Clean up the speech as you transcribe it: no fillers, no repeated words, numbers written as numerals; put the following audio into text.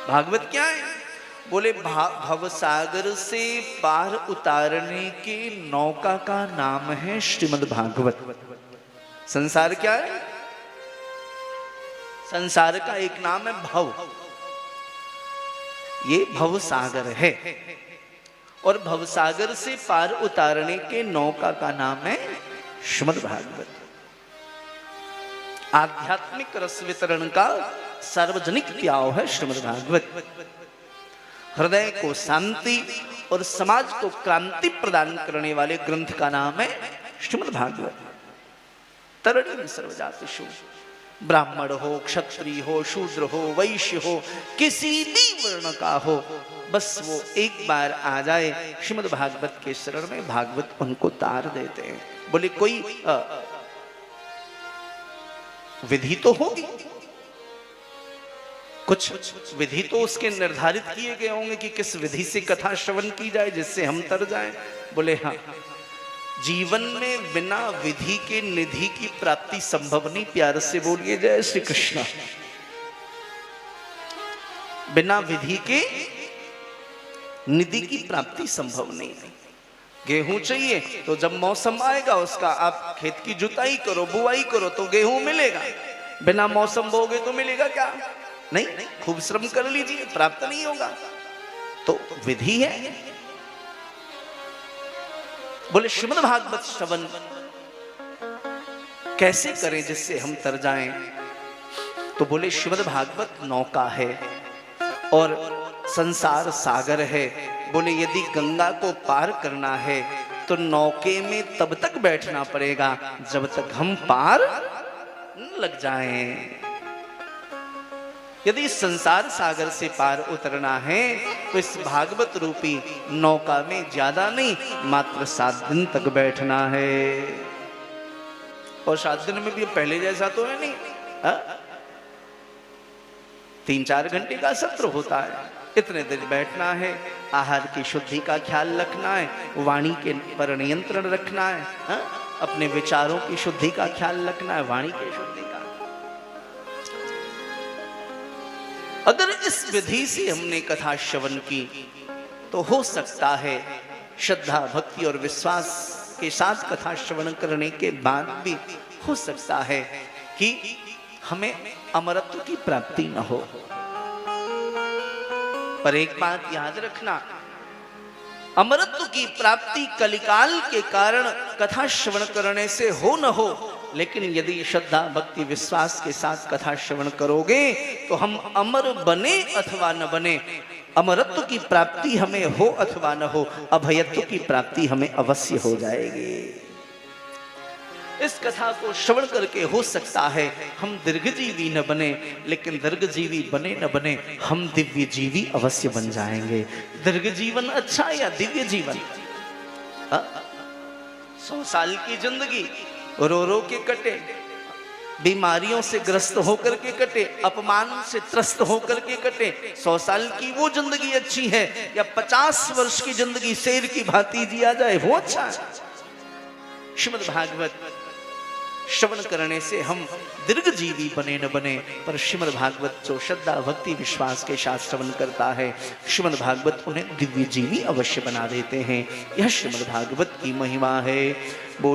भागवत क्या है? बोले भव सागर से पार उतारने की नौका का नाम है श्रीमद् भागवत। संसार क्या है? संसार का एक नाम है भव, ये भव सागर है, और भव सागर से पार उतारने के नौका का नाम है श्रीमद् भागवत। आध्यात्मिक रस वितरण का सार्वजनिक प्याव है श्रीमद् भागवत। हृदय को शांति और समाज को क्रांति प्रदान करने वाले ग्रंथ का नाम है श्रीमद् भागवत। तरणीं सर्वजातिषु, ब्राह्मण हो, क्षत्रिय हो, शूद्र हो, वैश्य हो, किसी भी वर्ण का हो, बस वो एक बार आ जाए श्रीमद् भागवत के शरण में, भागवत उनको तार देते हैं। बोले कोई विधि तो होगी, कुछ विधि तो उसके निर्धारित किए गए होंगे कि किस विधि से कथा श्रवण की जाए जिससे हम तर जाएं। बोले हाँ, जीवन में बिना विधि के निधि की प्राप्ति संभव नहीं। प्यार से बोलिए जय श्री कृष्ण। बिना विधि के निधि की प्राप्ति संभव नहीं। गेहूं चाहिए तो जब मौसम आएगा उसका आप खेत की जुताई करो, बुआई करो तो गेहूं मिलेगा। बिना मौसम बोगे तो मिलेगा क्या? नहीं, खूब श्रम कर लीजिए, प्राप्त नहीं होगा। तो विधि है। बोले श्रीमद् भागवत श्रवण कैसे करें जिससे हम तर जाएं? तो बोले श्रीमद् भागवत नौका है और संसार सागर है। बोले यदि गंगा को पार करना है तो नौके में तब तक बैठना पड़ेगा जब तक हम पार न लग जाएं। यदि संसार सागर से पार उतरना है तो इस भागवत रूपी नौका में ज्यादा नहीं, मात्र 7 दिन तक बैठना है। और 7 दिन में भी पहले जैसा तो है नहीं, 3-4 घंटे का सत्र होता है, इतने दिन बैठना है। आहार की शुद्धि का ख्याल रखना है, वाणी के पर नियंत्रण रखना है, अपने विचारों की शुद्धि का ख्याल रखना है, वाणी की शुद्धि का। अगर इस विधि से हमने कथा श्रवण की तो हो सकता है श्रद्धा, भक्ति और विश्वास के साथ कथा श्रवण करने के बाद भी हो सकता है कि हमें अमरत्व की प्राप्ति न हो। पर एक बात याद रखना, अमरत्व की प्राप्ति कलिकाल के कारण कथा श्रवण करने से हो न हो, लेकिन यदि श्रद्धा, भक्ति, विश्वास के साथ कथा श्रवण करोगे तो हम अमर बने अथवा न बने, अमरत्व की प्राप्ति हमें हो अथवा न हो, अभयत्व की प्राप्ति हमें अवश्य हो जाएगी। इस कथा को श्रवण करके हो सकता है हम दीर्घजीवी न बने, लेकिन दीर्घजीवी बने न बने हम दिव्य जीवी अवश्य बन जाएंगे। दीर्घ जीवन अच्छा या दिव्य जीवन? 100 साल की जिंदगी रो रो के कटे, बीमारियों से ग्रस्त होकर के कटे, अपमान से त्रस्त होकर के कटे, 100 साल की वो जिंदगी अच्छी है या 50 वर्ष की जिंदगी शेर की भांति जिया जाए वो अच्छा है? श्रीमद् भागवत श्रवण करने से हम दीर्घजीवी बने न बने, पर श्रीमद् भागवत जो श्रद्धा, भक्ति, विश्वास के साथ श्रवण करता है, श्रीमद् भागवत उन्हें दिव्य जीवी अवश्य बना देते हैं। यह श्रीमद् भागवत की महिमा है।